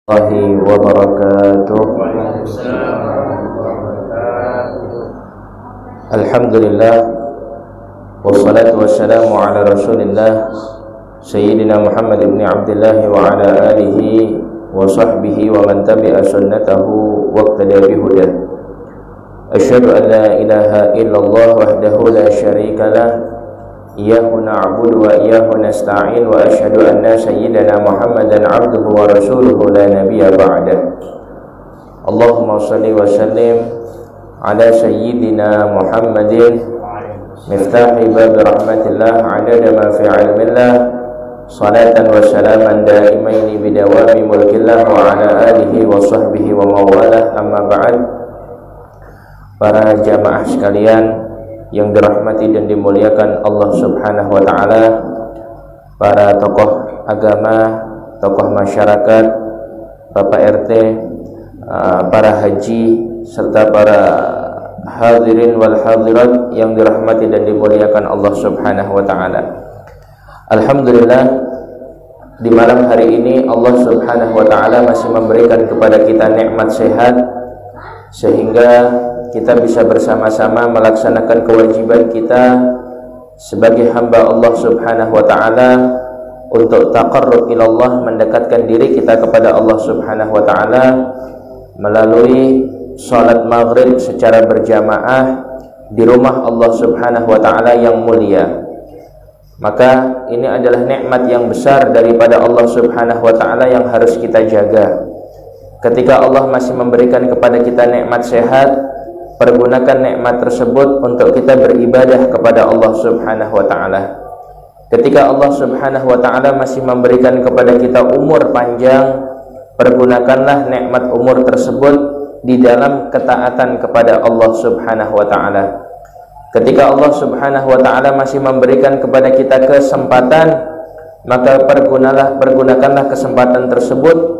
Warahmatullahi wabarakatuh. Alhamdulillah, wassalatu wassalamu ala rasulillah Sayyidina Muhammad ibn Abdullah wa ala alihi wa sahbihi wa man tabi'a sunnatahu wa iqtada bihudah. Asyhadu an la ilaha illallah wahdahu la syarika lah, iyyahu na'budu wa iyyahu nasta'in, wa asyhadu anna sayyidana Muhammadan 'abduhu wa rasuluhu la nabiyya ba'dah. Allahumma shalli wa sallim ala sayyidina Muhammadin miftahi bab rahmatillah 'adada ma fi 'ilmillah, salatan wa salaman daimaini bidawami mulkillah wa ala alihi wa sahbihi wa mawalah. Amma ba'd. Para jamaah sekalian yang dirahmati dan dimuliakan Allah Subhanahu wa ta'ala, para tokoh agama, tokoh masyarakat, Bapak RT, para haji, serta para hadirin wal hadirat yang dirahmati dan dimuliakan Allah Subhanahu wa ta'ala. Alhamdulillah, di malam hari ini Allah Subhanahu wa ta'ala masih memberikan kepada kita nikmat sehat, sehingga kita bisa bersama-sama melaksanakan kewajiban kita sebagai hamba Allah Subhanahu wa ta'ala untuk taqarrub ilallah, mendekatkan diri kita kepada Allah Subhanahu wa ta'ala melalui salat maghrib secara berjamaah di rumah Allah Subhanahu wa ta'ala yang mulia. Maka ini adalah nikmat yang besar daripada Allah Subhanahu wa ta'ala yang harus kita jaga. Ketika Allah masih memberikan kepada kita nikmat sehat, pergunakan nikmat tersebut untuk kita beribadah kepada Allah Subhanahu wa ta'ala. Ketika Allah Subhanahu wa ta'ala masih memberikan kepada kita umur panjang, pergunakanlah nikmat umur tersebut di dalam ketaatan kepada Allah Subhanahu wa ta'ala. Ketika Allah Subhanahu wa ta'ala masih memberikan kepada kita kesempatan, maka pergunakanlah kesempatan tersebut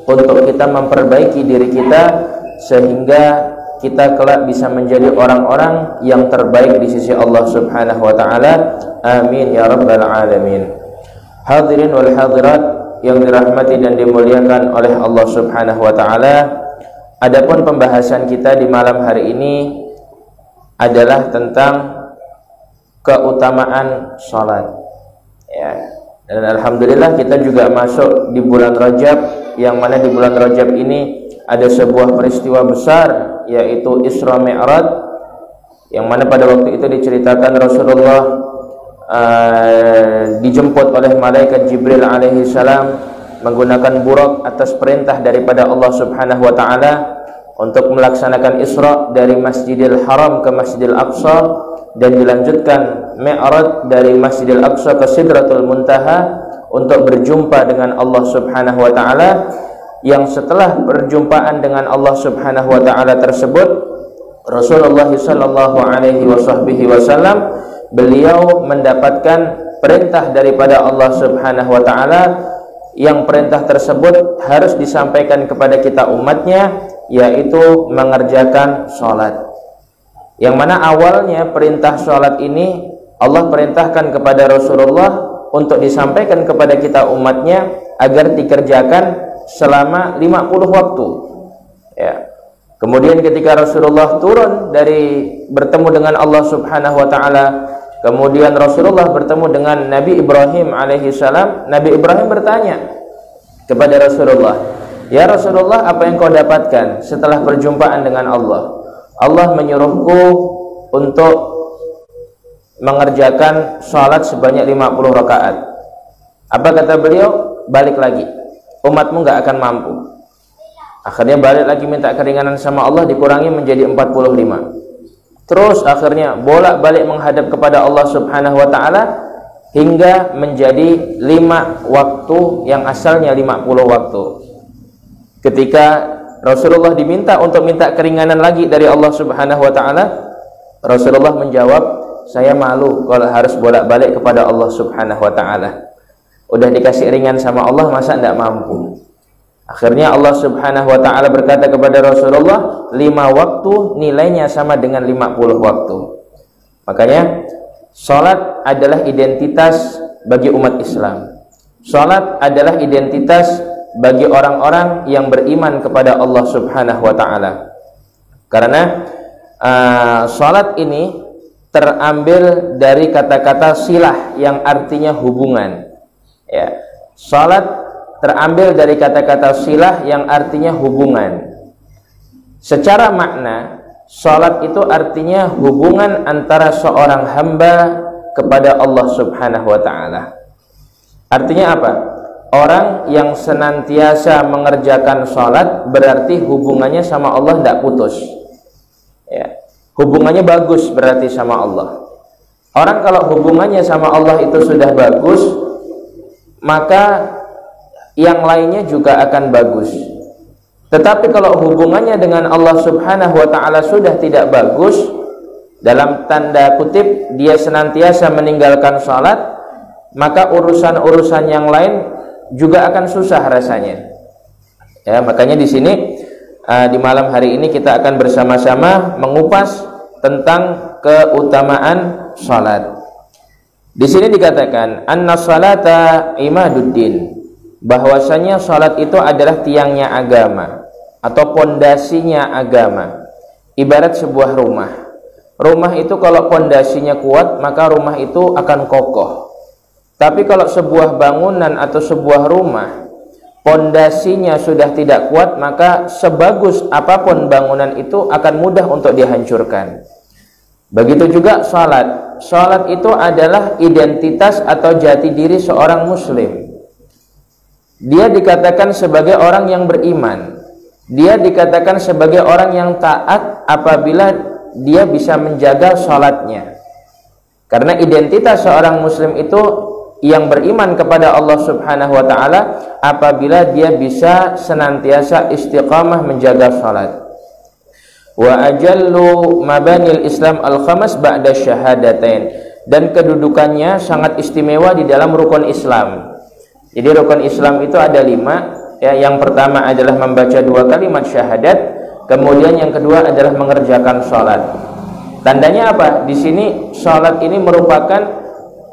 untuk kita memperbaiki diri kita, sehingga kita kelak bisa menjadi orang-orang yang terbaik di sisi Allah Subhanahu wa ta'ala. Amin ya rabbal alamin. Hadirin wal hadirat yang dirahmati dan dimuliakan oleh Allah Subhanahu wa ta'ala, adapun pembahasan kita di malam hari ini adalah tentang keutamaan salat, ya. Dan alhamdulillah kita juga masuk di bulan Rajab, yang mana di bulan Rajab ini ada sebuah peristiwa besar, yaitu Isra Mi'raj, yang mana pada waktu itu diceritakan Rasulullah dijemput oleh malaikat Jibril alaihi salam menggunakan buraq atas perintah daripada Allah Subhanahu wa ta'ala untuk melaksanakan Isra dari Masjidil Haram ke Masjidil Aqsa, dan dilanjutkan Mi'raj dari Masjidil Aqsa ke Sidratul Muntaha untuk berjumpa dengan Allah Subhanahu wa ta'ala. Yang setelah perjumpaan dengan Allah Subhanahu wa ta'ala tersebut, Rasulullah sallallahu alaihi wasallam beliau mendapatkan perintah daripada Allah Subhanahu wa ta'ala, yang perintah tersebut harus disampaikan kepada kita umatnya, yaitu mengerjakan sholat. Yang mana awalnya perintah sholat ini Allah perintahkan kepada Rasulullah untuk disampaikan kepada kita umatnya agar dikerjakan selama 50 waktu, ya. Kemudian ketika Rasulullah turun dari bertemu dengan Allah Subhanahu wa ta'ala, kemudian Rasulullah bertemu dengan Nabi Ibrahim alaihi salam, Nabi Ibrahim bertanya kepada Rasulullah, "Ya Rasulullah, apa yang kau dapatkan setelah perjumpaan dengan Allah?" "Allah menyuruhku untuk mengerjakan salat sebanyak 50 rakaat. Apa kata beliau? "Balik lagi, umatmu gak akan mampu." Akhirnya balik lagi minta keringanan sama Allah, dikurangi menjadi 45. Terus akhirnya bolak-balik menghadap kepada Allah Subhanahu wa ta'ala hingga menjadi 5 waktu yang asalnya 50 waktu. Ketika Rasulullah diminta untuk minta keringanan lagi dari Allah Subhanahu wa ta'ala, Rasulullah menjawab, "Saya malu kalau harus bolak-balik kepada Allah Subhanahu wa ta'ala. Udah dikasih ringan sama Allah, masa tidak mampu?" Akhirnya Allah Subhanahu wa ta'ala berkata kepada Rasulullah, 5 waktu nilainya sama dengan 50 waktu. Makanya salat adalah identitas bagi umat Islam. Salat adalah identitas bagi orang-orang yang beriman kepada Allah Subhanahu wa taala. Karena salat ini terambil dari kata-kata silah yang artinya hubungan. Ya. Salat terambil dari kata-kata silah yang artinya hubungan. Secara makna, salat itu artinya hubungan antara seorang hamba kepada Allah Subhanahu wa taala. Artinya apa? Orang yang senantiasa mengerjakan salat berarti hubungannya sama Allah tidak putus. Ya. Hubungannya bagus berarti sama Allah. Orang kalau hubungannya sama Allah itu sudah bagus, maka yang lainnya juga akan bagus. Tetapi kalau hubungannya dengan Allah Subhanahu wa taala sudah tidak bagus, dalam tanda kutip dia senantiasa meninggalkan salat, maka urusan-urusan yang lain juga akan susah rasanya. Ya, makanya di sini di malam hari ini kita akan bersama-sama mengupas tentang keutamaan salat. Di sini dikatakan anna salata imaduddin, bahwasanya salat itu adalah tiangnya agama atau pondasinya agama. Ibarat sebuah rumah. Rumah itu kalau pondasinya kuat, maka rumah itu akan kokoh. Tapi kalau sebuah bangunan atau sebuah rumah pondasinya sudah tidak kuat, maka sebagus apapun bangunan itu akan mudah untuk dihancurkan. Begitu juga salat. Salat itu adalah identitas atau jati diri seorang muslim. Dia dikatakan sebagai orang yang beriman. Dia dikatakan sebagai orang yang taat apabila dia bisa menjaga salatnya. Karena identitas seorang muslim itu yang beriman kepada Allah Subhanahu wa taala apabila dia bisa senantiasa istiqamah menjaga salat. Wa ajallu mabanil Islam al-khamas ba'da syahadatain, dan kedudukannya sangat istimewa di dalam rukun Islam. Jadi rukun Islam itu ada 5, ya. Yang pertama adalah membaca 2 kalimat syahadat, kemudian yang kedua adalah mengerjakan salat. Tandanya apa? Di sini salat ini merupakan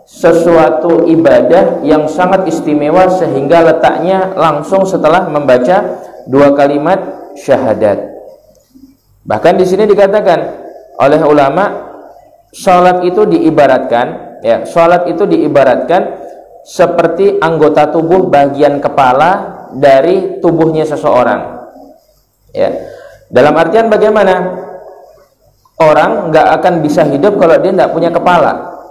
sesuatu ibadah yang sangat istimewa sehingga letaknya langsung setelah membaca 2 kalimat syahadat. Bahkan di sini dikatakan oleh ulama, salat itu diibaratkan, ya, salat itu diibaratkan seperti anggota tubuh bagian kepala dari tubuhnya seseorang. Ya. Dalam artian bagaimana? Orang nggak akan bisa hidup kalau dia tidak punya kepala.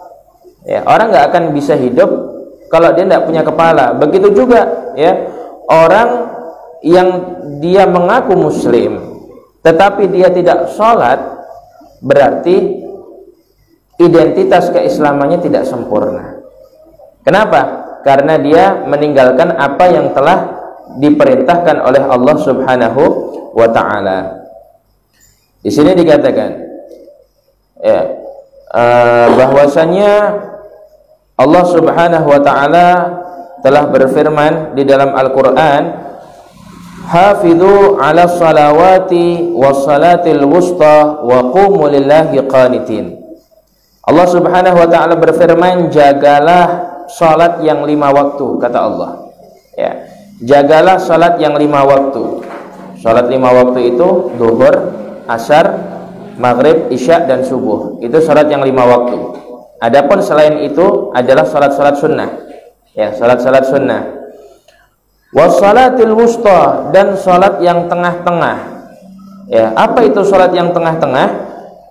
Ya, orang nggak akan bisa hidup kalau dia tidak punya kepala. Begitu juga, ya, orang yang dia mengaku muslim tetapi dia tidak sholat, berarti identitas keislamannya tidak sempurna. Kenapa? Karena dia meninggalkan apa yang telah diperintahkan oleh Allah Subhanahu wa taala. Di sini dikatakan, ya, bahwasanya Allah Subhanahu wa taala telah berfirman di dalam Al-Qur'an, hafidhu ala salawati wassalatil wusta wa qumu lillahi qanitin. Allah Subhanahu wa taala berfirman, jagalah salat yang 5 waktu, kata Allah. Ya, jagalah salat yang 5 waktu. Salat 5 waktu itu zuhur, asar, maghrib, isya dan subuh. Itu salat yang 5 waktu. Adapun selain itu adalah salat-salat sunnah. Ya, salat-salat sunnah. Wassalatil wusta, dan salat yang tengah-tengah. Ya, apa itu salat yang tengah-tengah?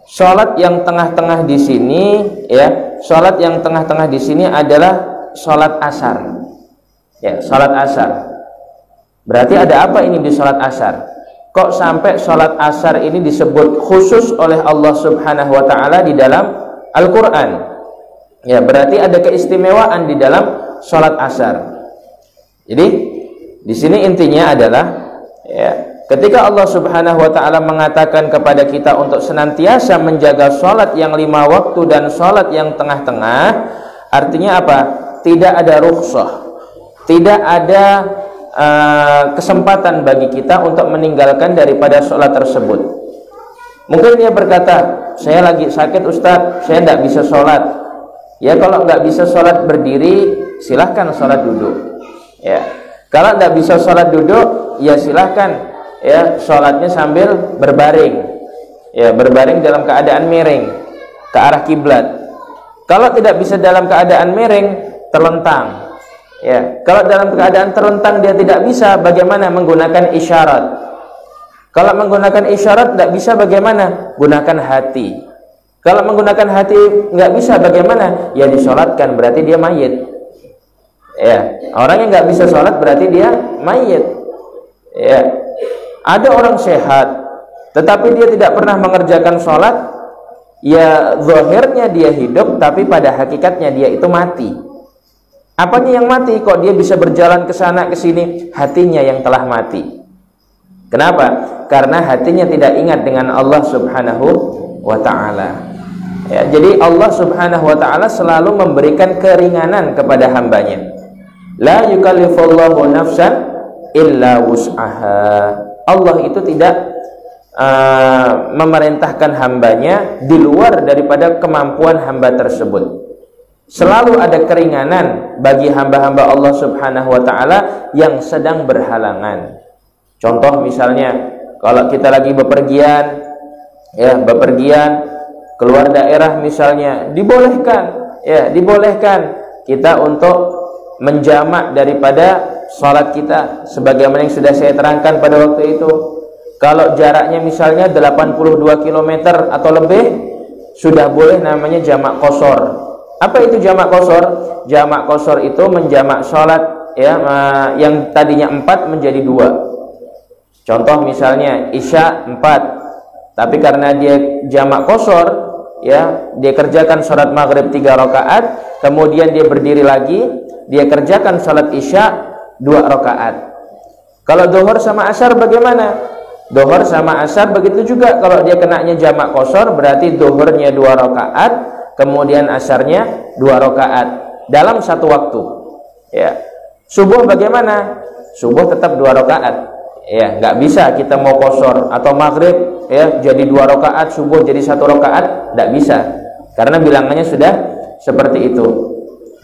Salat yang tengah-tengah di sini, ya, salat yang tengah-tengah di sini adalah salat asar. Ya, salat asar. Berarti ada apa ini di salat asar? Kok sampai salat asar ini disebut khusus oleh Allah Subhanahu wa taala di dalam Al-Qur'an? Ya, berarti ada keistimewaan di dalam salat asar. Jadi di sini intinya adalah, ya, ketika Allah Subhanahu wa taala mengatakan kepada kita untuk senantiasa menjaga salat yang 5 waktu dan salat yang tengah-tengah, artinya apa? Tidak ada rukhsah, tidak ada kesempatan bagi kita untuk meninggalkan daripada salat tersebut. Mungkin dia berkata, saya lagi sakit Ustaz, saya tidak bisa salat. Ya, kalau nggak bisa salat berdiri, silahkan salat duduk. Ya. Kalau tidak bisa sholat duduk, ya silahkan ya sholatnya sambil berbaring, ya berbaring dalam keadaan miring ke arah kiblat. Kalau tidak bisa dalam keadaan miring, terlentang. Ya, kalau dalam keadaan terlentang dia tidak bisa, bagaimana? Menggunakan isyarat. Kalau menggunakan isyarat tidak bisa, bagaimana? Gunakan hati. Kalau menggunakan hati nggak bisa, bagaimana? Ya disolatkan, berarti dia mayit. Ya, orang yang nggak bisa sholat berarti dia mayit. Ya, ada orang sehat, tetapi dia tidak pernah mengerjakan sholat. Ya, zahirnya dia hidup, tapi pada hakikatnya dia itu mati. Apanya yang mati? Kok dia bisa berjalan ke sana ke sini? Hatinya yang telah mati. Kenapa? Karena hatinya tidak ingat dengan Allah Subhanahu wa ta'ala. Ya, jadi Allah Subhanahu wa ta'ala selalu memberikan keringanan kepada hambanya. La yukallifullahu nafsan illa wus'aha. Allah itu tidak memerintahkan hambanya di luar daripada kemampuan hamba tersebut. Selalu ada keringanan bagi hamba-hamba Allah Subhanahu wa ta'ala yang sedang berhalangan. Contoh misalnya, kalau kita lagi bepergian, ya bepergian keluar daerah misalnya, dibolehkan kita untuk menjamak daripada sholat kita sebagaimana yang sudah saya terangkan pada waktu itu. Kalau jaraknya misalnya 82 km atau lebih, sudah boleh namanya jamak qashar. Apa itu jamak qashar? Jamak qashar itu menjamak sholat ya, yang tadinya 4 menjadi 2. Contoh misalnya isya 4, tapi karena dia jamak qashar, ya dia kerjakan sholat maghrib 3 rakaat, kemudian dia berdiri lagi, dia kerjakan sholat isya 2 rakaat. Kalau zuhur sama asar bagaimana? Zuhur sama asar begitu juga. Kalau dia kenanya jamak qashar, berarti zuhurnya 2 rakaat, kemudian asarnya 2 rakaat dalam satu waktu. Ya. Subuh bagaimana? Subuh tetap 2 rakaat. Ya, nggak bisa kita mau qashar atau maghrib ya jadi 2 rakaat, subuh jadi 1 rakaat, nggak bisa. Karena bilangannya sudah seperti itu.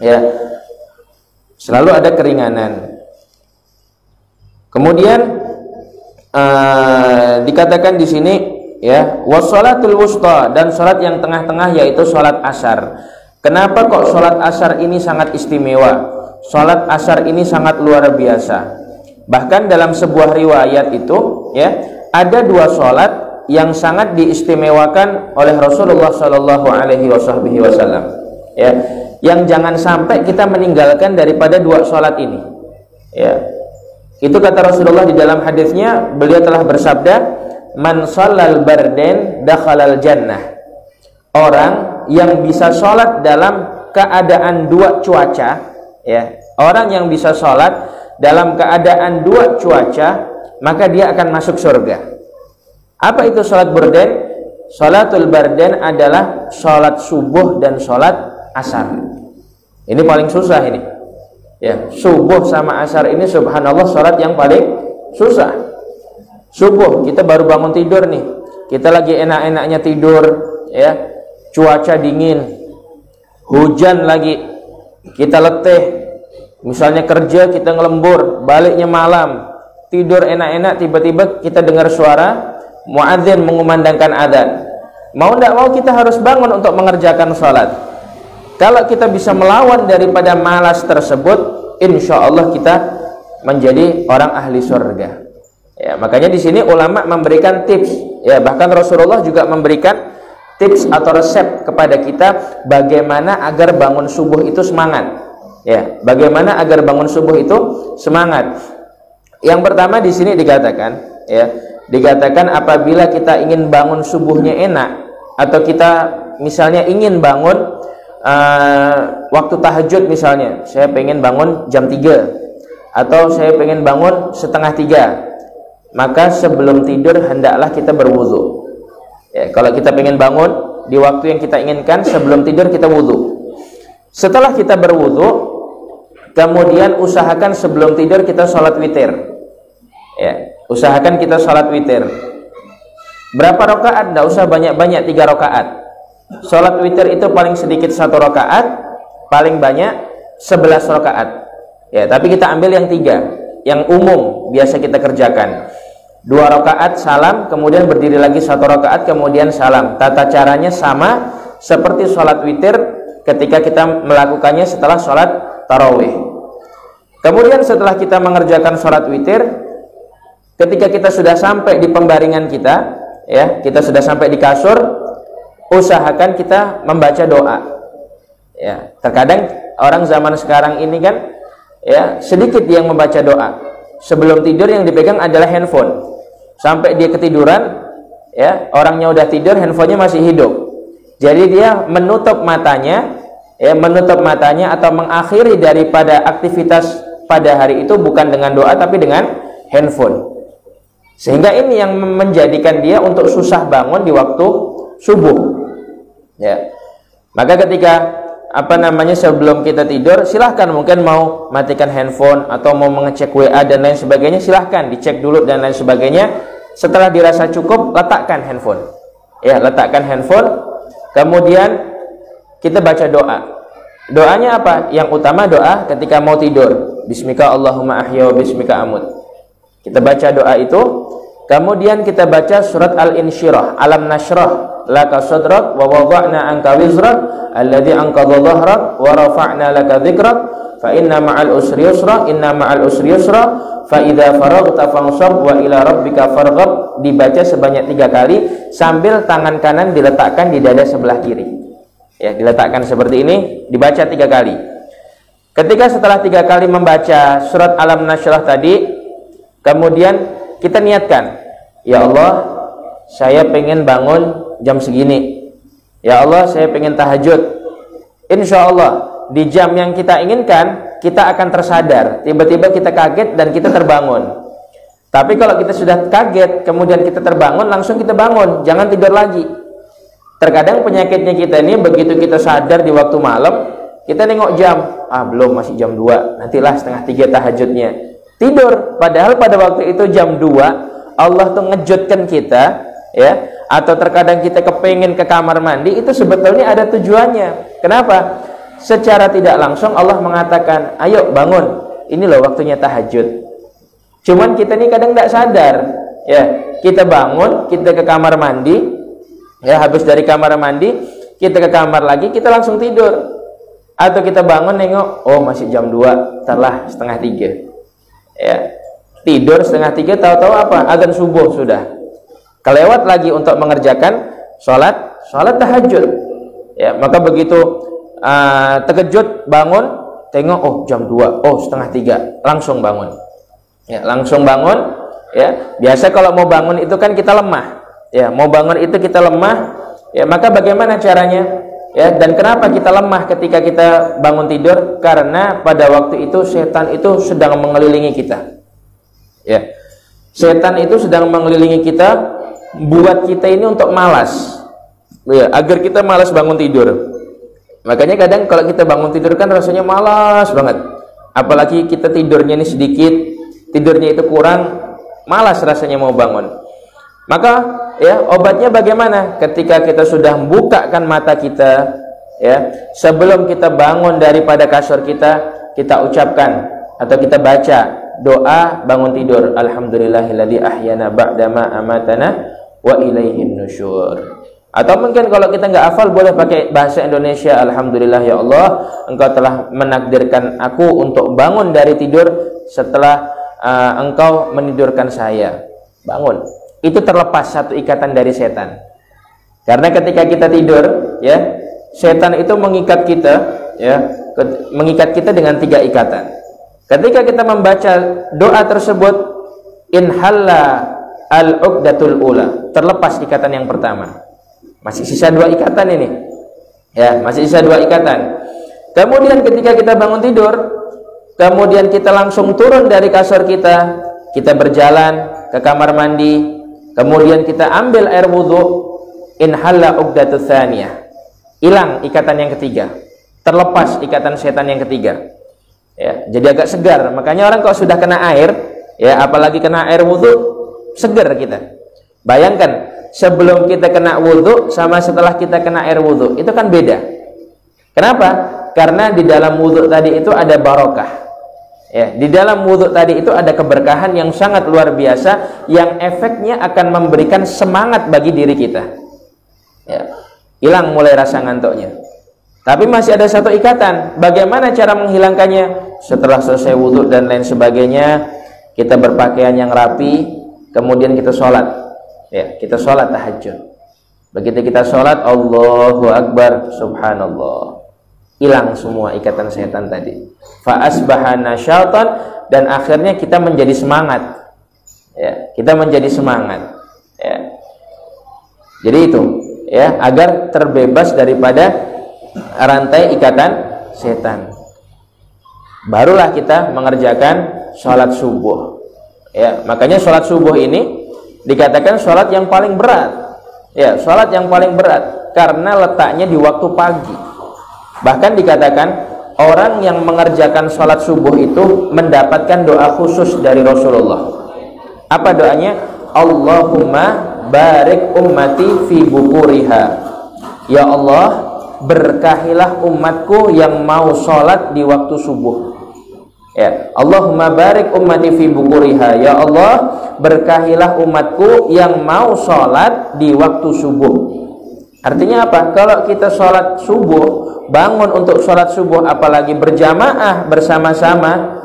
Ya. Selalu ada keringanan. Kemudian dikatakan di sini ya, wassalatul wusta, dan salat yang tengah-tengah yaitu salat asar. Kenapa kok salat asar ini sangat istimewa? Salat asar ini sangat luar biasa. Bahkan dalam sebuah riwayat itu ya, ada 2 salat yang sangat diistimewakan oleh Rasulullah Shallallahu alaihi wasallam. Ya, yang jangan sampai kita meninggalkan daripada 2 salat ini. Ya. Itu kata Rasulullah di dalam hadisnya, beliau telah bersabda, man shallal bardain dakhalal jannah. Orang yang bisa sholat dalam keadaan 2 cuaca, ya, orang yang bisa sholat dalam keadaan 2 cuaca, maka dia akan masuk surga. Apa itu sholat bardain? Sholatul bardain adalah sholat subuh dan sholat asar. Ini paling susah ini. Ya, subuh sama asar ini subhanallah sholat yang paling susah. Subuh kita baru bangun tidur nih, kita lagi enak-enaknya tidur, ya, cuaca dingin, hujan lagi, kita letih, misalnya kerja kita ngelembur, baliknya malam, tidur enak-enak, tiba-tiba kita dengar suara muadzin mengumandangkan adzan. Mau tidak mau kita harus bangun untuk mengerjakan sholat. Kalau kita bisa melawan daripada malas tersebut, insya Allah kita menjadi orang ahli surga. Ya, makanya di sini ulama memberikan tips. Ya, bahkan Rasulullah juga memberikan tips atau resep kepada kita bagaimana agar bangun subuh itu semangat. Ya, bagaimana agar bangun subuh itu semangat. Yang pertama di sini dikatakan, ya, dikatakan apabila kita ingin bangun subuhnya enak, atau kita misalnya ingin bangun waktu tahajud misalnya, saya pengen bangun jam 3 atau saya pengen bangun setengah 3, maka sebelum tidur hendaklah kita berwudu. Ya, kalau kita pengen bangun di waktu yang kita inginkan, sebelum tidur kita wudu. Setelah kita berwudu, kemudian usahakan sebelum tidur kita sholat witir. Ya, usahakan kita sholat witir. Berapa rakaat? Tidak usah banyak-banyak, 3 rakaat. Sholat witir itu paling sedikit 1 rakaat, paling banyak 11 rakaat. Ya, tapi kita ambil yang 3. yang umum biasa kita kerjakan. 2 rakaat salam, kemudian berdiri lagi 1 rakaat, kemudian salam. Tata caranya sama seperti sholat witir ketika kita melakukannya setelah sholat tarawih. Kemudian setelah kita mengerjakan sholat witir, ketika kita sudah sampai di pembaringan kita, ya, kita sudah sampai di kasur, usahakan kita membaca doa. Ya, terkadang orang zaman sekarang ini kan, ya, sedikit yang membaca doa. Sebelum tidur yang dipegang adalah handphone. Sampai dia ketiduran, ya, orangnya udah tidur, handphonenya masih hidup. Jadi dia menutup matanya, ya, menutup matanya atau mengakhiri daripada aktivitas pada hari itu bukan dengan doa tapi dengan handphone. Sehingga ini yang menjadikan dia untuk susah bangun di waktu subuh. Ya. Maka ketika sebelum kita tidur, silahkan mungkin mau matikan handphone atau mau mengecek WA dan lain sebagainya, silahkan dicek dulu dan lain sebagainya. Setelah dirasa cukup, letakkan handphone. Ya, letakkan handphone. Kemudian kita baca doa. Doanya apa? Yang utama doa ketika mau tidur. Bismika Allahumma ahya wa bismika amut. Kita baca doa itu. Kemudian kita baca surat Al-Insyirah. Alam nashrah laka sadrak wa wada'na anka wizrak alladhi anqadha dhahrak wa rafa'na laka dhikrak fa inna ma'al usri yusra inna ma'al usri yusra fa idza faraghta fansab wa ila rabbika farghab. Dibaca sebanyak 3 kali sambil tangan kanan diletakkan di dada sebelah kiri. Ya, diletakkan seperti ini, dibaca 3 kali. Ketika setelah 3 kali membaca surat Alam Nashrah tadi, kemudian kita niatkan, ya Allah, saya pengen bangun jam segini. Ya Allah, saya pengen tahajud. Insya Allah di jam yang kita inginkan, kita akan tersadar. Tiba-tiba kita kaget dan kita terbangun. Tapi kalau kita sudah kaget, kemudian kita terbangun, langsung kita bangun. Jangan tidur lagi. Terkadang penyakitnya kita ini, begitu kita sadar di waktu malam, kita nengok jam. Belum, masih jam 2. Nantilah setengah 3 tahajudnya. Tidur. Padahal pada waktu itu jam 2, Allah tuh ngejutkan kita, ya. Atau terkadang kita kepengen ke kamar mandi, itu sebetulnya ada tujuannya. Kenapa? Secara tidak langsung Allah mengatakan, ayo bangun, ini loh waktunya tahajud. Cuman kita ini kadang tidak sadar, ya. Kita bangun, kita ke kamar mandi, ya, habis dari kamar mandi kita ke kamar lagi, kita langsung tidur. Atau kita bangun nengok, oh masih jam 2, telah setengah 3. Ya, tidur setengah 3, tahu-tahu apa? Adzan subuh sudah. Kelewat lagi untuk mengerjakan sholat tahajud. Ya, maka begitu terkejut bangun, tengok, oh jam 2, oh setengah 3, langsung bangun. Ya, langsung bangun. Ya, biasa kalau mau bangun itu kan kita lemah. Ya, mau bangun itu kita lemah. Ya, maka bagaimana caranya? Ya, dan kenapa kita lemah ketika kita bangun tidur? Karena pada waktu itu setan itu sedang mengelilingi kita. Ya, setan itu sedang mengelilingi kita, buat kita ini untuk malas. Ya, agar kita malas bangun tidur. Makanya kadang kalau kita bangun tidur kan rasanya malas banget. Apalagi kita tidurnya ini sedikit, tidurnya itu kurang, malas rasanya mau bangun. Maka ya, obatnya bagaimana? Ketika kita sudah membukakan mata kita, ya, sebelum kita bangun daripada kasur kita ucapkan atau kita baca doa bangun tidur. Alhamdulillahilladzi ahyana ba'dama amatana wa ilaihin nusyur. Atau mungkin kalau kita nggak hafal boleh pakai bahasa Indonesia. Alhamdulillah ya Allah, Engkau telah menakdirkan aku untuk bangun dari tidur setelah Engkau menidurkan saya. Bangun. Itu terlepas satu ikatan dari setan. Karena ketika kita tidur, ya, setan itu mengikat kita, ya, mengikat kita dengan 3 ikatan. Ketika kita membaca doa tersebut, inhalla al-uqdatul ula, terlepas ikatan yang pertama. Masih sisa 2 ikatan ini. Ya, masih sisa 2 ikatan. Kemudian ketika kita bangun tidur, kemudian kita langsung turun dari kasur kita berjalan ke kamar mandi. Kemudian kita ambil air wudhu, inhalla uqdatut tsaniyah. Hilang ikatan yang ketiga. Terlepas ikatan setan yang ketiga. Ya, jadi agak segar. Makanya orang kalau sudah kena air, ya, apalagi kena air wudhu, segar kita. Bayangkan, sebelum kita kena wudhu sama setelah kita kena air wudhu, itu kan beda. Kenapa? Karena di dalam wudhu tadi itu ada barokah. Ya, di dalam wudhu tadi itu ada keberkahan yang sangat luar biasa, yang efeknya akan memberikan semangat bagi diri kita. Ya, hilang mulai rasa ngantuknya. Tapi masih ada satu ikatan. Bagaimana cara menghilangkannya? Setelah selesai wudhu dan lain sebagainya, kita berpakaian yang rapi, kemudian kita sholat. Ya, kita sholat tahajud. Begitu kita sholat, Allahu Akbar, Subhanallah, hilang semua ikatan setan tadi. Fa asbaha nasyatan, dan akhirnya kita menjadi semangat. Ya, kita menjadi semangat. Ya. Jadi itu, ya, agar terbebas daripada rantai ikatan setan. Barulah kita mengerjakan sholat subuh. Ya, makanya sholat subuh ini dikatakan sholat yang paling berat. Ya, sholat yang paling berat karena letaknya di waktu pagi. Bahkan dikatakan orang yang mengerjakan sholat subuh itu mendapatkan doa khusus dari Rasulullah. Apa doanya? Allahumma barik ummati fi bukuriha. Ya Allah, berkahilah umatku yang mau sholat di waktu subuh. Ya, Allahumma barik ummati fi bukuriha. Ya Allah, berkahilah umatku yang mau sholat di waktu subuh. Artinya apa? Kalau kita sholat subuh, bangun untuk sholat subuh, apalagi berjamaah bersama-sama,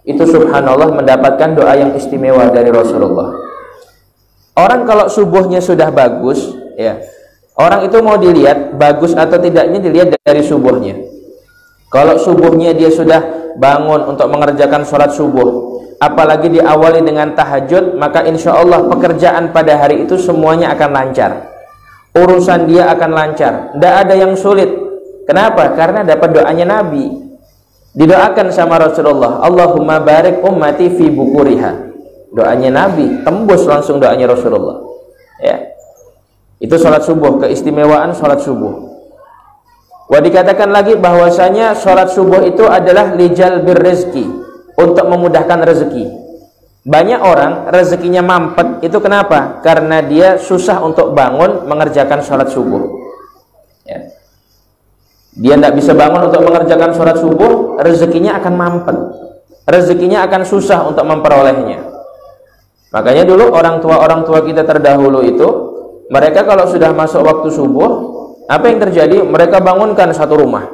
itu subhanallah mendapatkan doa yang istimewa dari Rasulullah. Orang kalau subuhnya sudah bagus, ya, orang itu mau dilihat bagus atau tidaknya dilihat dari subuhnya. Kalau subuhnya dia sudah bangun untuk mengerjakan sholat subuh, apalagi diawali dengan tahajud, maka insya Allah pekerjaan pada hari itu semuanya akan lancar. Urusan dia akan lancar, tidak ada yang sulit. Kenapa? Karena dapat doanya Nabi. Didoakan sama Rasulullah, Allahumma barik ummati fi bukuriha. Doanya Nabi, tembus langsung doanya Rasulullah. Ya, itu sholat subuh, keistimewaan sholat subuh. Wah, dikatakan lagi bahwasanya sholat subuh itu adalah lijalbir rezeki, untuk memudahkan rezeki. Banyak orang rezekinya mampet, itu kenapa? Karena dia susah untuk bangun mengerjakan sholat subuh. Ya. Dia tidak bisa bangun untuk mengerjakan sholat subuh, rezekinya akan mampet, rezekinya akan susah untuk memperolehnya. Makanya dulu orang tua kita terdahulu itu, mereka kalau sudah masuk waktu subuh, apa yang terjadi? Mereka bangunkan satu rumah,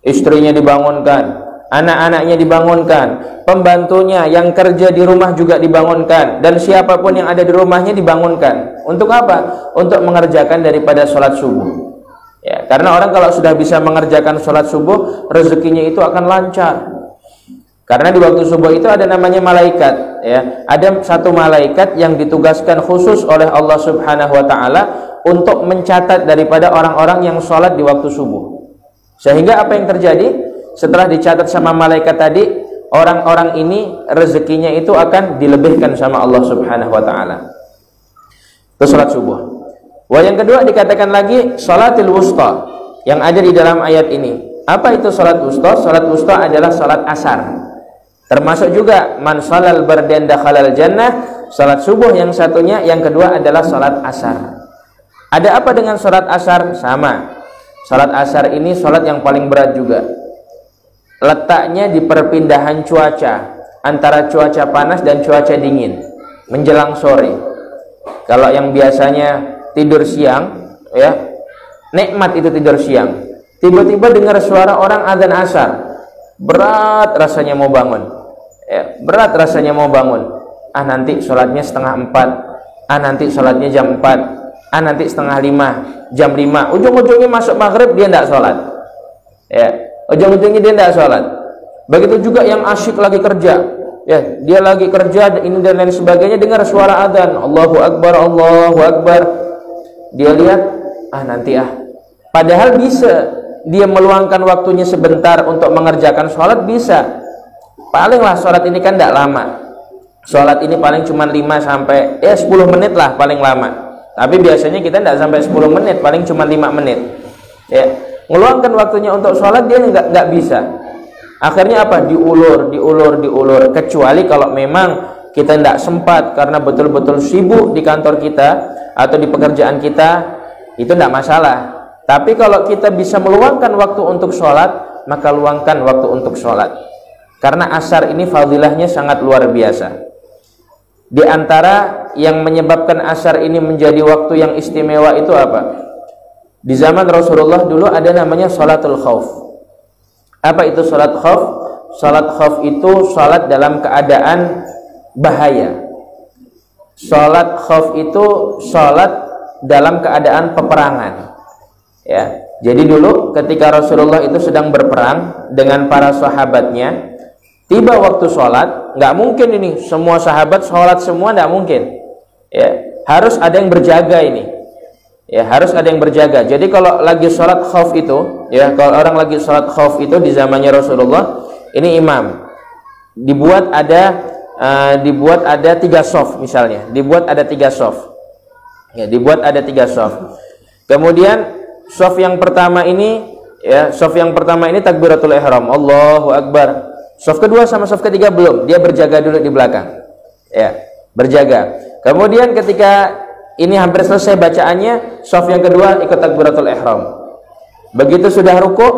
istrinya dibangunkan, anak-anaknya dibangunkan, pembantunya yang kerja di rumah juga dibangunkan, dan siapapun yang ada di rumahnya dibangunkan. Untuk apa? Untuk mengerjakan daripada sholat subuh. Ya, karena orang kalau sudah bisa mengerjakan sholat subuh, rezekinya itu akan lancar. Karena di waktu subuh itu ada namanya malaikat. Ya, ada satu malaikat yang ditugaskan khusus oleh Allah Subhanahu Wa Taala untuk mencatat daripada orang-orang yang sholat di waktu subuh. Sehingga apa yang terjadi? Setelah dicatat sama malaikat tadi, orang-orang ini rezekinya itu akan dilebihkan sama Allah Subhanahu Wa Taala. Itu sholat subuh. Wah, yang kedua dikatakan lagi sholatil wusta yang ada di dalam ayat ini. Apa itu sholat wusta? Sholat wusta adalah sholat asar. Termasuk juga man sholal bardan dakhalal jannah. Sholat subuh yang satunya, yang kedua adalah sholat asar. Ada apa dengan sholat asar? Sama. Sholat asar ini sholat yang paling berat juga. Letaknya di perpindahan cuaca antara cuaca panas dan cuaca dingin menjelang sore. Kalau yang biasanya tidur siang, ya, nikmat itu tidur siang. Tiba-tiba dengar suara orang azan asar, berat rasanya mau bangun. Ya, berat rasanya mau bangun. Nanti sholatnya 3:30. Nanti sholatnya jam 4. Nanti 4:30, jam 5. Ujung-ujungnya masuk maghrib dia tidak sholat. Ya, ujung-ujungnya dia tidak sholat. Begitu juga yang asyik lagi kerja. Ya, dia lagi kerja ini dan lain sebagainya, dengar suara adzan, Allahu Akbar, Allahu Akbar. Dia lihat, nanti Padahal bisa dia meluangkan waktunya sebentar untuk mengerjakan sholat, bisa. Palinglah sholat ini kan tidak lama. Sholat ini paling cuma 5 sampai 10 menit lah paling lama. Tapi biasanya kita tidak sampai 10 menit, paling cuma 5 menit. Ya, meluangkan waktunya untuk sholat dia nggak bisa. Akhirnya apa? Diulur. Kecuali kalau memang kita tidak sempat karena betul-betul sibuk di kantor kita atau di pekerjaan kita, itu tidak masalah. Tapi kalau kita bisa meluangkan waktu untuk sholat, maka luangkan waktu untuk sholat. Karena asar ini fadilahnya sangat luar biasa. Di antara yang menyebabkan asar ini menjadi waktu yang istimewa itu apa? Di zaman Rasulullah dulu ada namanya sholatul khauf. Apa itu sholat khauf? Sholat khauf itu sholat dalam keadaan bahaya. Sholat khauf itu sholat dalam keadaan peperangan. Ya, jadi dulu ketika Rasulullah itu sedang berperang dengan para sahabatnya, tiba waktu sholat, nggak mungkin ini semua sahabat sholat semua, nggak mungkin. Ya, harus ada yang berjaga ini. Ya, harus ada yang berjaga. Jadi kalau lagi sholat khauf itu, ya, kalau orang lagi sholat khauf itu di zamannya Rasulullah, ini imam dibuat ada 3 shaf misalnya, dibuat ada 3 shaf. Ya, dibuat ada 3 shaf. Kemudian shaf yang pertama ini, ya, shaf yang pertama ini takbiratul ihram, Allahu akbar. Shaf kedua sama shaf ketiga belum, dia berjaga dulu di belakang. Ya, berjaga. Kemudian ketika ini hampir selesai bacaannya, shaf yang kedua ikut takbiratul ihram. Begitu sudah ruku,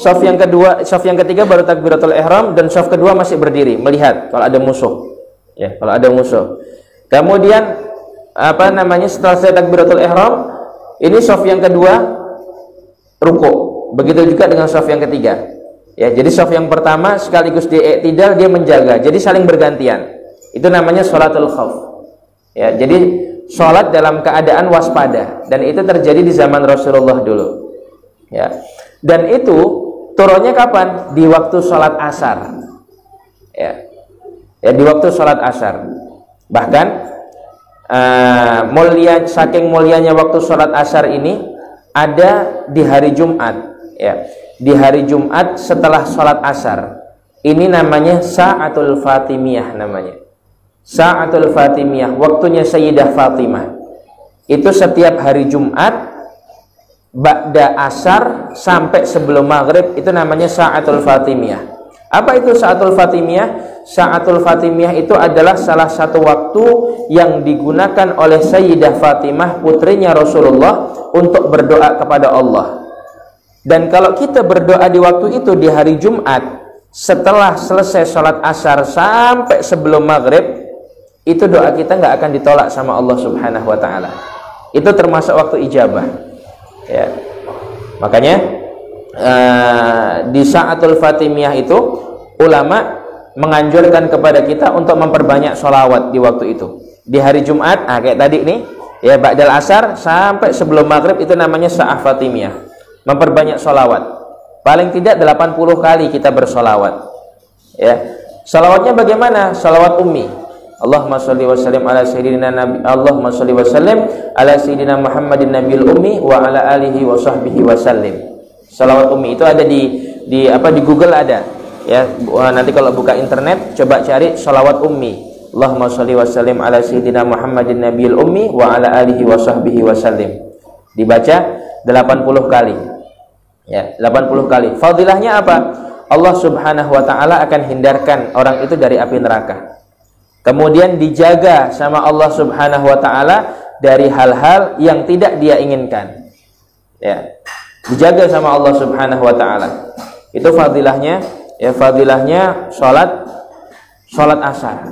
shaf yang kedua, shaf yang ketiga baru takbiratul ihram, dan shaf kedua masih berdiri melihat kalau ada musuh. Ya, kalau ada musuh. Kemudian setelah saya takbiratul ihram, ini shaf yang kedua ruku. Begitu juga dengan shaf yang ketiga. Ya, jadi shaf yang pertama sekaligus di i'tidal, dia menjaga. Jadi saling bergantian. Itu namanya sholatul khauf. Ya, jadi sholat dalam keadaan waspada, dan itu terjadi di zaman Rasulullah dulu. Ya. Dan itu turunnya kapan? Di waktu sholat asar. Ya. Ya, di waktu sholat asar. Bahkan saking mulianya waktu sholat asar ini ada di hari Jumat. Ya, di hari Jumat setelah sholat asar. Ini namanya Sa'atul Fatimiyah namanya. Sa'atul Fatimiyah, waktunya Sayyidah Fatimah. Itu setiap hari Jumat ba'da asar sampai sebelum maghrib, itu namanya Sa'atul Fatimiyah. Apa itu Sa'atul Fatimiyah? Sa'atul Fatimiyah itu adalah salah satu waktu yang digunakan oleh Sayyidah Fatimah, putrinya Rasulullah, untuk berdoa kepada Allah. Dan kalau kita berdoa di waktu itu di hari Jumat, setelah selesai sholat asar sampai sebelum maghrib, itu doa kita nggak akan ditolak sama Allah Subhanahu wa ta'ala. Itu termasuk waktu ijabah. Ya. Makanya di Sa'atul Fatimiyah itu ulama menganjurkan kepada kita untuk memperbanyak sholawat di waktu itu. Di hari Jumat, kayak tadi nih, ya, ba'dal asar sampai sebelum maghrib, itu namanya Sa'ah Fatimiyah. Memperbanyak sholawat. Paling tidak 80 kali kita bersolawat. Ya. Sholawatnya bagaimana? Sholawat ummi. Allahumma sholli wa sallim ala sayyidina Nabi, Allahumma sholli wa sallim ala sayyidina Muhammadin nabiyil ummi wa ala alihi wa sahbihi wa sallim. Sholawat ummi itu ada di Google ada. Ya, nanti kalau buka internet coba cari sholawat ummi. Allahumma sholli wa sallim ala sayyidina Muhammadin nabiyil ummi wa ala alihi wa sahbihi wa sallim. Dibaca 80 kali. Ya, 80 kali. Fadilahnya apa? Allah Subhanahu wa ta'ala akan hindarkan orang itu dari api neraka. Kemudian dijaga sama Allah Subhanahu wa ta'ala dari hal-hal yang tidak dia inginkan. Ya. Dijaga sama Allah Subhanahu wa ta'ala. Itu fadilahnya, ya, fadilahnya salat asar.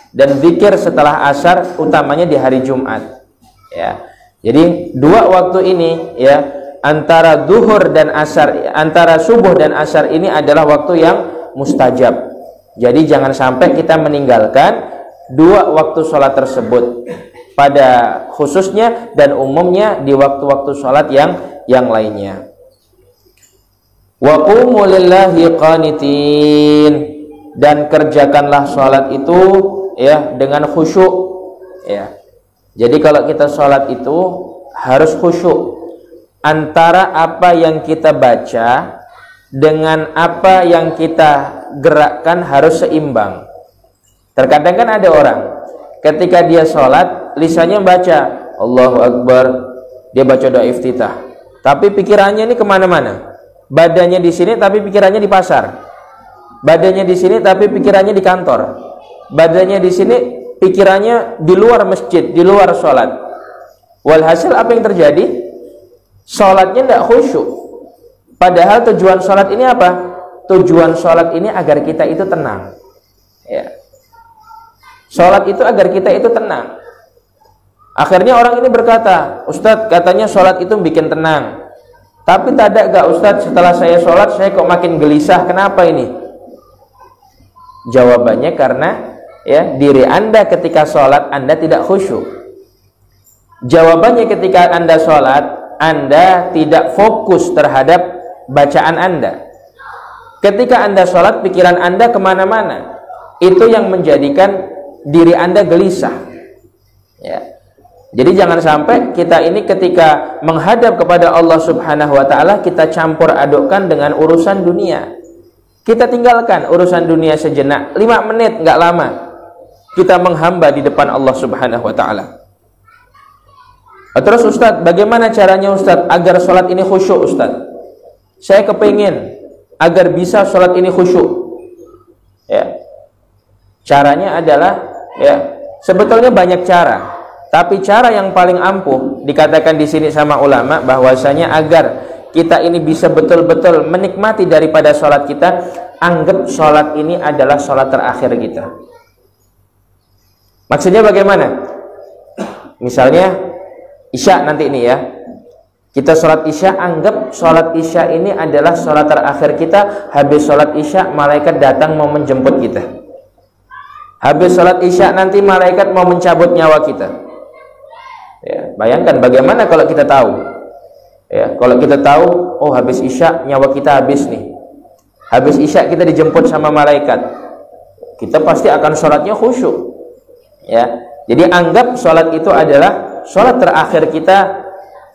Dan zikir setelah asar utamanya di hari Jumat. Ya. Jadi dua waktu ini, ya, antara duhur dan asar, antara subuh dan asar ini adalah waktu yang mustajab. Jadi jangan sampai kita meninggalkan dua waktu sholat tersebut, pada khususnya dan umumnya di waktu-waktu sholat yang lainnya. Wa qumu lillahi qanitin, dan kerjakanlah sholat itu, ya, dengan khusyuk. Ya. Jadi kalau kita sholat itu harus khusyuk. Antara apa yang kita baca dengan apa yang kita gerakkan harus seimbang. Terkadang kan ada orang ketika dia sholat, lisannya baca Allahu Akbar, dia baca doa iftitah, tapi pikirannya ini kemana-mana. Badannya di sini tapi pikirannya di pasar. Badannya di sini tapi pikirannya di kantor. Badannya di sini, pikirannya di luar masjid, di luar sholat. Walhasil apa yang terjadi? Sholatnya tidak khusyuk. Padahal tujuan sholat ini apa? tujuan sholat ini agar kita itu tenang. Ya. Sholat itu agar kita itu tenang. Akhirnya orang ini berkata, Ustadz, katanya sholat itu bikin tenang. Tapi tidak gak Ustadz, setelah saya sholat saya kok makin gelisah. Kenapa ini? Jawabannya karena ya, diri Anda ketika sholat Anda tidak khusyuk. Jawabannya ketika Anda sholat Anda tidak fokus terhadap bacaan Anda. Ketika Anda sholat pikiran Anda kemana-mana. Itu yang menjadikan diri Anda gelisah. Ya. Jadi jangan sampai kita ini ketika menghadap kepada Allah Subhanahu wa Ta'ala kita campur adukkan dengan urusan dunia. Kita tinggalkan urusan dunia sejenak, 5 menit nggak lama kita menghamba di depan Allah Subhanahu wa Ta'ala. Terus Ustadz, bagaimana caranya Ustadz agar sholat ini khusyuk Ustadz? Saya kepingin agar bisa sholat ini khusyuk. Ya. Caranya adalah ya, sebetulnya banyak cara. Tapi cara yang paling ampuh dikatakan di sini sama ulama bahwasanya agar kita ini bisa betul-betul menikmati daripada sholat kita, anggap sholat ini adalah sholat terakhir kita. Maksudnya bagaimana? Misalnya Isya nanti ini ya, kita sholat Isya, anggap sholat Isya ini adalah sholat terakhir kita. Habis sholat Isya malaikat datang mau menjemput kita. Habis sholat Isya nanti malaikat mau mencabut nyawa kita. Ya, bayangkan bagaimana kalau kita tahu. Ya, kalau kita tahu, oh habis Isya nyawa kita habis nih. Habis Isya kita dijemput sama malaikat. Kita pasti akan sholatnya khusyuk. Ya, jadi anggap sholat itu adalah sholat terakhir kita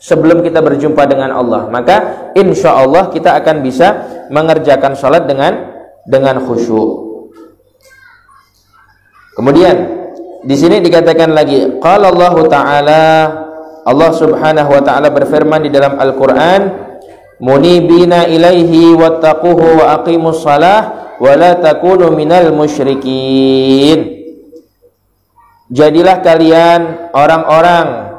sebelum kita berjumpa dengan Allah. Maka insya Allah kita akan bisa mengerjakan sholat dengan khusyuk. Kemudian di sini dikatakan lagi, qala Allah Ta'ala, Allah Subhanahu wa Ta'ala berfirman di dalam Al-Qur'an, munibina ilaihi wattaquhu wa aqimus shalah wa la takunu minal musyrikin. Jadilah kalian orang-orang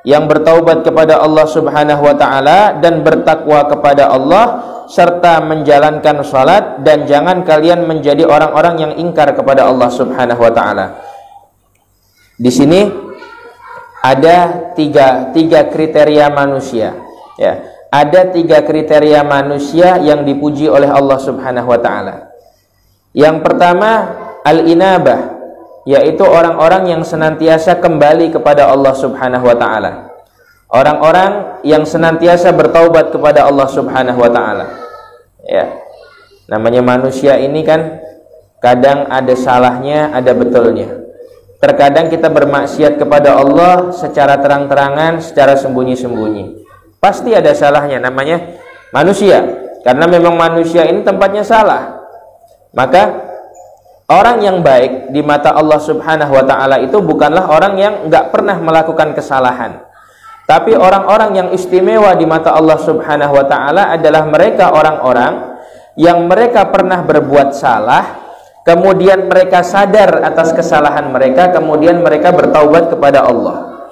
yang bertaubat kepada Allah Subhanahu wa Ta'ala dan bertakwa kepada Allah serta menjalankan salat, dan jangan kalian menjadi orang-orang yang ingkar kepada Allah Subhanahu wa Ta'ala. Di sini ada tiga kriteria manusia. Ya, ada 3 kriteria manusia yang dipuji oleh Allah Subhanahu wa Ta'ala. Yang pertama al-inabah, yaitu orang-orang yang senantiasa kembali kepada Allah Subhanahu wa Ta'ala. Orang-orang yang senantiasa bertaubat kepada Allah Subhanahu wa Ta'ala. Ya, namanya manusia ini kan kadang ada salahnya, ada betulnya. Terkadang kita bermaksiat kepada Allah secara terang-terangan, secara sembunyi-sembunyi. Pasti ada salahnya, namanya manusia. Karena memang manusia ini tempatnya salah. Maka orang yang baik di mata Allah Subhanahu wa Ta'ala itu bukanlah orang yang nggak pernah melakukan kesalahan. Tapi orang-orang yang istimewa di mata Allah Subhanahu wa Ta'ala adalah mereka orang-orang yang mereka pernah berbuat salah, kemudian mereka sadar atas kesalahan mereka, kemudian mereka bertaubat kepada Allah.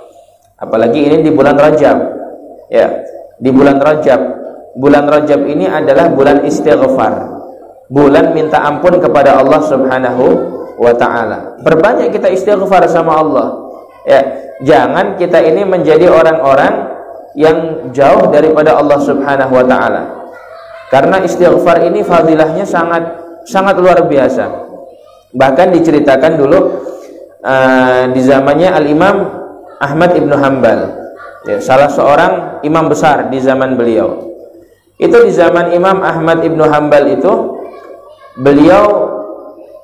Apalagi ini di bulan Rajab. Ya, di bulan Rajab. Bulan Rajab ini adalah bulan istighfar. Bulan minta ampun kepada Allah Subhanahu wa Ta'ala. Perbanyak kita istighfar sama Allah. Ya, jangan kita ini menjadi orang-orang yang jauh daripada Allah Subhanahu wa Ta'ala. Karena istighfar ini fadilahnya sangat luar biasa. Bahkan diceritakan dulu di zamannya Al-Imam Ahmad Ibn Hanbal, ya, salah seorang imam besar di zaman beliau. Itu di zaman Imam Ahmad Ibn Hanbal itu, beliau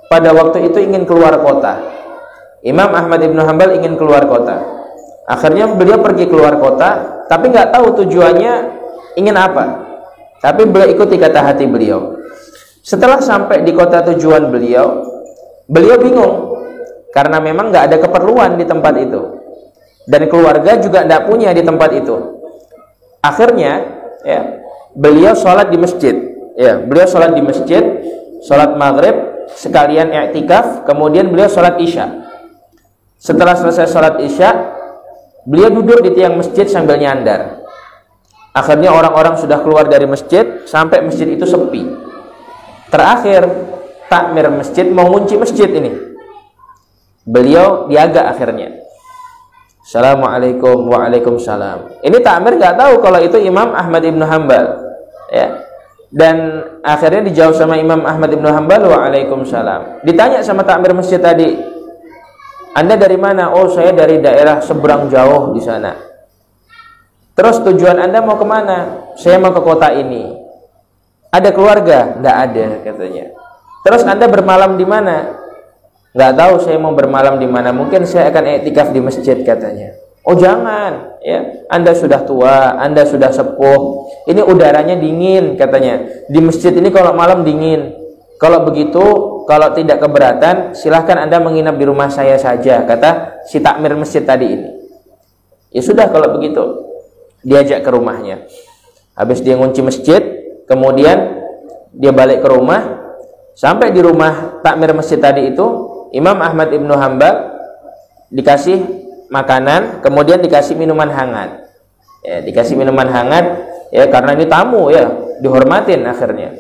pada waktu itu ingin keluar kota. Imam Ahmad Ibn Hanbal ingin keluar kota. Akhirnya beliau pergi keluar kota, tapi nggak tahu tujuannya ingin apa. Tapi beliau ikuti kata hati beliau. Setelah sampai di kota tujuan beliau bingung karena memang nggak ada keperluan di tempat itu, dan keluarga juga nggak punya di tempat itu. Akhirnya, ya, beliau sholat di masjid. Ya, beliau sholat di masjid, sholat maghrib sekalian i'tikaf. Kemudian beliau sholat isya. Setelah selesai sholat isya, beliau duduk di tiang masjid sambil nyandar. Akhirnya orang-orang sudah keluar dari masjid sampai masjid itu sepi. Terakhir takmir masjid, mau ngunci masjid ini, beliau diaga akhirnya. Assalamualaikum, waalaikumsalam. Ini takmir nggak tahu kalau itu Imam Ahmad ibnu Hanbal, ya. Dan akhirnya dijawab sama Imam Ahmad ibnu Hanbal, waalaikumsalam. Ditanya sama takmir masjid tadi, Anda dari mana? Oh, saya dari daerah seberang jauh di sana. Terus tujuan Anda mau kemana? Saya mau ke kota ini. Ada keluarga? Nggak ada, katanya. Terus Anda bermalam di mana? Nggak tahu, saya mau bermalam di mana. Mungkin saya akan iktikaf di masjid, katanya. Oh jangan, ya. Anda sudah tua, Anda sudah sepuh. Ini udaranya dingin, katanya. Di masjid ini kalau malam dingin. Kalau begitu, kalau tidak keberatan, silahkan Anda menginap di rumah saya saja, kata si takmir masjid tadi ini. Ya sudah kalau begitu, diajak ke rumahnya. Habis dia ngunci masjid, kemudian dia balik ke rumah. Sampai di rumah takmir masjid tadi itu, Imam Ahmad ibnu Hanbal dikasih makanan, kemudian dikasih minuman hangat. Ya, dikasih minuman hangat, ya karena ini tamu, ya dihormatin akhirnya.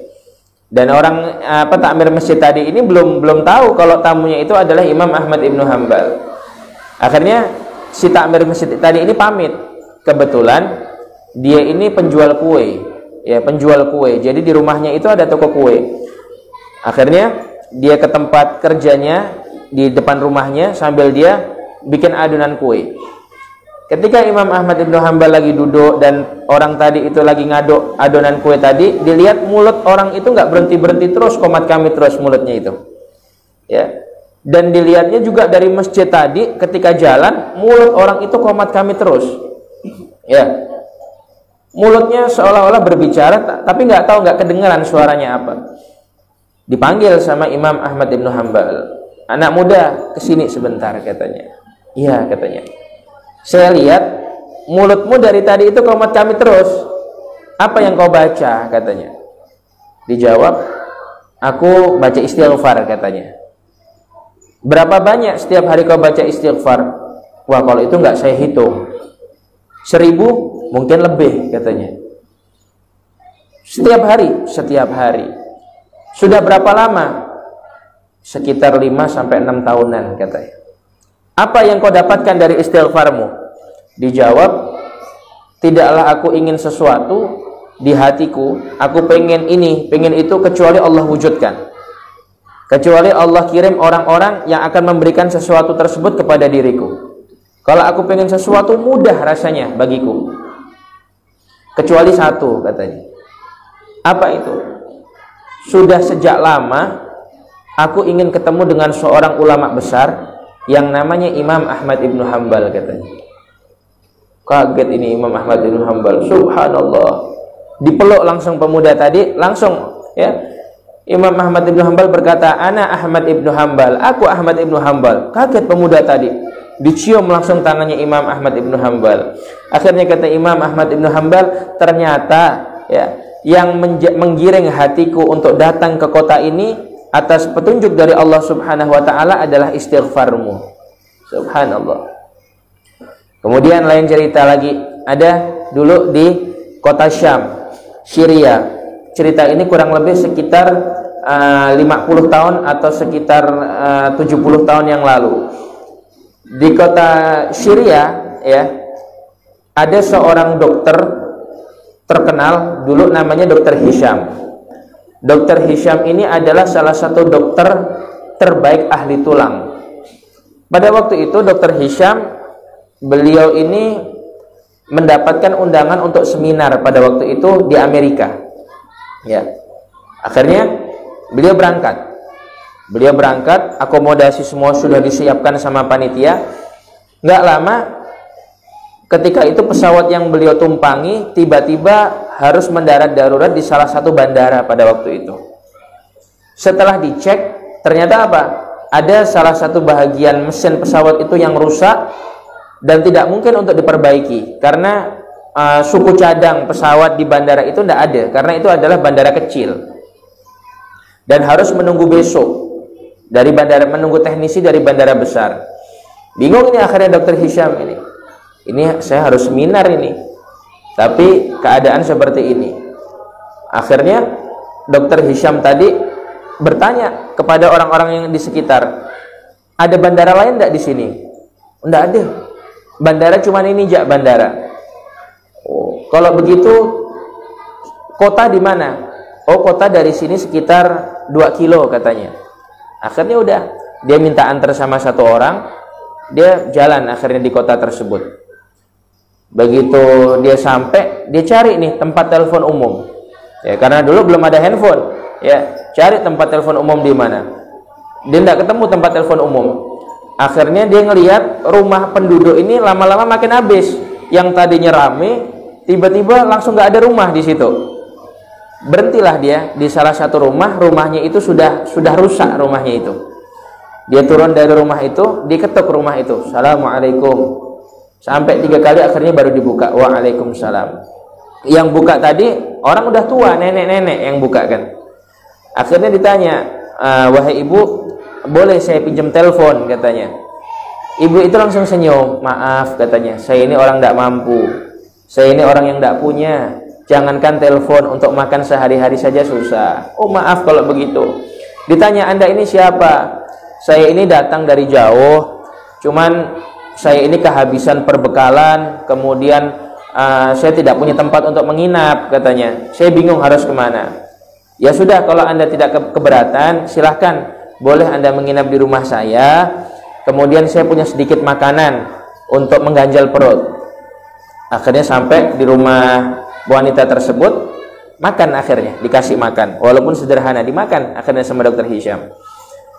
Dan orang takmir masjid tadi ini belum tahu kalau tamunya itu adalah Imam Ahmad ibnu Hanbal. Akhirnya si takmir masjid tadi ini pamit. Kebetulan dia ini penjual kue, ya penjual kue. Jadi di rumahnya itu ada toko kue. Akhirnya dia ke tempat kerjanya di depan rumahnya sambil dia bikin adonan kue. Ketika Imam Ahmad ibnu Hanbal lagi duduk dan orang tadi itu lagi ngaduk adonan kue tadi, dilihat mulut orang itu nggak berhenti terus, komat kami terus mulutnya itu, ya. Dan dilihatnya juga dari masjid tadi, ketika jalan mulut orang itu komat kami terus, ya. Mulutnya seolah-olah berbicara, tapi nggak tahu, nggak kedengaran suaranya apa. Dipanggil sama Imam Ahmad ibnu Hanbal. Anak muda, kesini sebentar, katanya. Iya, katanya. Saya lihat mulutmu dari tadi itu komat kami terus. Apa yang kau baca, katanya. Dijawab, aku baca istighfar, katanya. Berapa banyak setiap hari kau baca istighfar? Wah, kalau itu nggak saya hitung. 1000 mungkin lebih, katanya. Setiap hari, setiap hari. Sudah berapa lama? Sekitar 5-6 tahunan, katanya. Apa yang kau dapatkan dari istighfarmu? Dijawab, tidaklah aku ingin sesuatu di hatiku, aku pengen ini, pengen itu, kecuali Allah wujudkan. Kecuali Allah kirim orang-orang yang akan memberikan sesuatu tersebut kepada diriku. Kalau aku pengen sesuatu, mudah rasanya bagiku. Kecuali satu, katanya. Apa itu? Sudah sejak lama aku ingin ketemu dengan seorang ulama besar yang namanya Imam Ahmad ibnu Hanbal, katanya. Kaget ini Imam Ahmad ibnu Hanbal. Subhanallah. Dipeluk langsung pemuda tadi, langsung, ya. Imam Ahmad ibnu Hanbal berkata, "Ana Ahmad ibnu Hanbal, aku Ahmad ibnu Hanbal." Kaget pemuda tadi. Dicium langsung tangannya Imam Ahmad ibnu Hanbal. Akhirnya kata Imam Ahmad ibnu Hanbal, ternyata, ya, yang menggiring hatiku untuk datang ke kota ini atas petunjuk dari Allah Subhanahu wa taala adalah istighfarmu. Subhanallah. Kemudian lain cerita lagi, ada dulu di kota Syam, Syria. Cerita ini kurang lebih sekitar 50 tahun atau sekitar 70 tahun yang lalu. Di kota Syria, ya, ada seorang dokter terkenal dulu namanya Dr. Hisham. Dr. Hisham ini adalah salah satu dokter terbaik ahli tulang. Pada waktu itu Dr. Hisham, beliau ini mendapatkan undangan untuk seminar pada waktu itu di Amerika. Ya. Akhirnya beliau berangkat. Beliau berangkat, akomodasi semua sudah disiapkan sama panitia. Nggak lama, ketika itu pesawat yang beliau tumpangi tiba-tiba harus mendarat darurat di salah satu bandara pada waktu itu. Setelah dicek, ternyata apa? Ada salah satu bahagian mesin pesawat itu yang rusak dan tidak mungkin untuk diperbaiki karena suku cadang pesawat di bandara itu tidak ada, karena itu adalah bandara kecil dan harus menunggu besok dari bandara, menunggu teknisi dari bandara besar. Bingung ini akhirnya Dr. Hisham ini saya harus seminar ini, tapi keadaan seperti ini. Akhirnya Dr. Hisham tadi bertanya kepada orang-orang yang di sekitar, ada bandara lain enggak di sini? Enggak ada. Bandara cuma ini aja bandara. Oh, kalau begitu kota di mana? Oh, kota dari sini sekitar 2 kilo katanya. Akhirnya udah, dia minta antar sama satu orang, dia jalan akhirnya di kota tersebut. Begitu dia sampai, dia cari nih tempat telepon umum. Ya, karena dulu belum ada handphone. Ya, cari tempat telepon umum di mana. Dia tidak ketemu tempat telepon umum. Akhirnya dia ngelihat rumah penduduk ini lama-lama makin habis. Yang tadinya rame, tiba-tiba langsung nggak ada rumah di situ. Berhentilah dia di salah satu rumah, rumahnya itu sudah rusak rumahnya itu. Dia turun dari rumah itu, diketuk rumah itu, Assalamualaikum. Sampai 3 kali akhirnya baru dibuka, Waalaikumsalam. Yang buka tadi orang udah tua, nenek-nenek yang buka kan. Akhirnya ditanya, wahai ibu, boleh saya pinjam telepon katanya. Ibu itu langsung senyum, maaf katanya, saya ini orang tidak mampu, saya ini orang yang tidak punya, jangankan telepon, untuk makan sehari-hari saja susah. Oh maaf kalau begitu. Ditanya, Anda ini siapa? Saya ini datang dari jauh, cuman saya ini kehabisan perbekalan, kemudian saya tidak punya tempat untuk menginap katanya, saya bingung harus kemana. Ya sudah, kalau Anda tidak keberatan, silahkan, boleh Anda menginap di rumah saya, kemudian saya punya sedikit makanan untuk mengganjal perut. Akhirnya sampai di rumah wanita tersebut, makan akhirnya, dikasih makan, walaupun sederhana, dimakan akhirnya sama Dr. Hisham.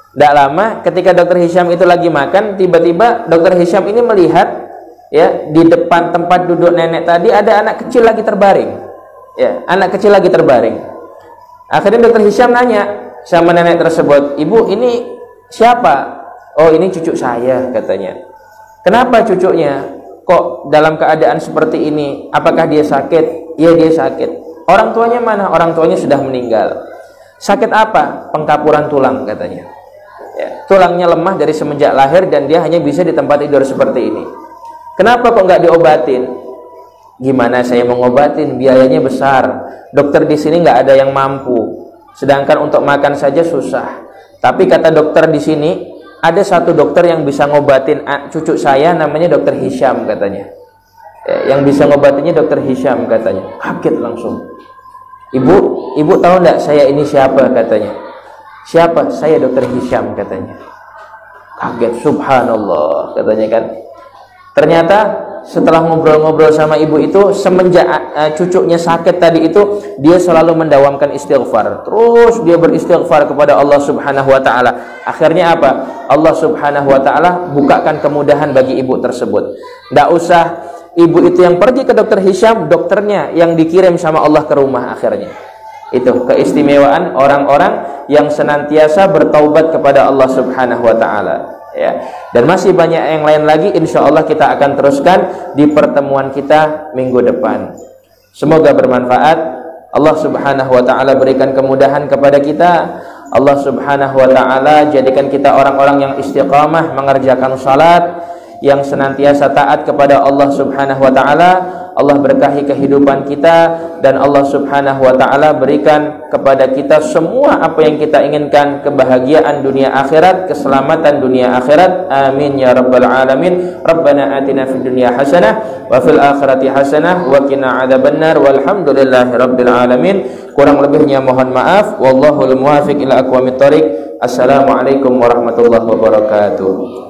Tidak lama, ketika Dr. Hisham itu lagi makan, tiba-tiba Dr. Hisham ini melihat, ya, di depan tempat duduk nenek tadi ada anak kecil lagi terbaring. Ya, anak kecil lagi terbaring. Akhirnya Dr. Hisham nanya sama nenek tersebut, ibu ini siapa? Oh ini cucu saya katanya. Kenapa cucunya kok dalam keadaan seperti ini? Apakah dia sakit? Iya dia sakit. Orang tuanya mana? Orang tuanya sudah meninggal. Sakit apa? Pengkapuran tulang katanya. Ya, tulangnya lemah dari semenjak lahir dan dia hanya bisa di tempat tidur seperti ini. Kenapa kok nggak diobatin? Gimana saya mau ngobatin? Biayanya besar. Dokter di sini nggak ada yang mampu. Sedangkan untuk makan saja susah. Tapi kata dokter di sini, ada satu dokter yang bisa ngobatin cucu saya, namanya Dokter Hisham katanya. Ya, yang bisa ngobatinnya Dokter Hisham katanya. Kaget langsung. Ibu tahu nggak saya ini siapa katanya? Siapa? Saya Dokter Hisham katanya. Kaget, subhanallah katanya kan. Ternyata setelah ngobrol-ngobrol sama ibu itu, semenjak cucunya sakit tadi itu, dia selalu mendawamkan istighfar. Terus dia beristighfar kepada Allah Subhanahu wa taala. Akhirnya apa? Allah Subhanahu wa taala bukakan kemudahan bagi ibu tersebut. Tidak usah ibu itu yang pergi ke Dokter Hisham, dokternya yang dikirim sama Allah ke rumah akhirnya. Itu keistimewaan orang-orang yang senantiasa bertaubat kepada Allah Subhanahu wa taala. Ya. Dan masih banyak yang lain lagi, insya Allah kita akan teruskan di pertemuan kita minggu depan. Semoga bermanfaat. Allah Subhanahu wa taala berikan kemudahan kepada kita. Allah Subhanahu wa taala jadikan kita orang-orang yang istiqamah mengerjakan salat, yang senantiasa taat kepada Allah Subhanahu wa taala. Allah berkahi kehidupan kita, dan Allah Subhanahu wa taala berikan kepada kita semua apa yang kita inginkan, kebahagiaan dunia akhirat, keselamatan dunia akhirat. Amin ya rabbal alamin. Rabbana atina fid dunya hasanah wa fil akhirati hasanah wa qina adzabannar. Walhamdulillahi rabbil alamin. Kurang lebihnya mohon maaf. Wallahul muwaffiq ila aqwamit thoriq. Assalamualaikum warahmatullahi wabarakatuh.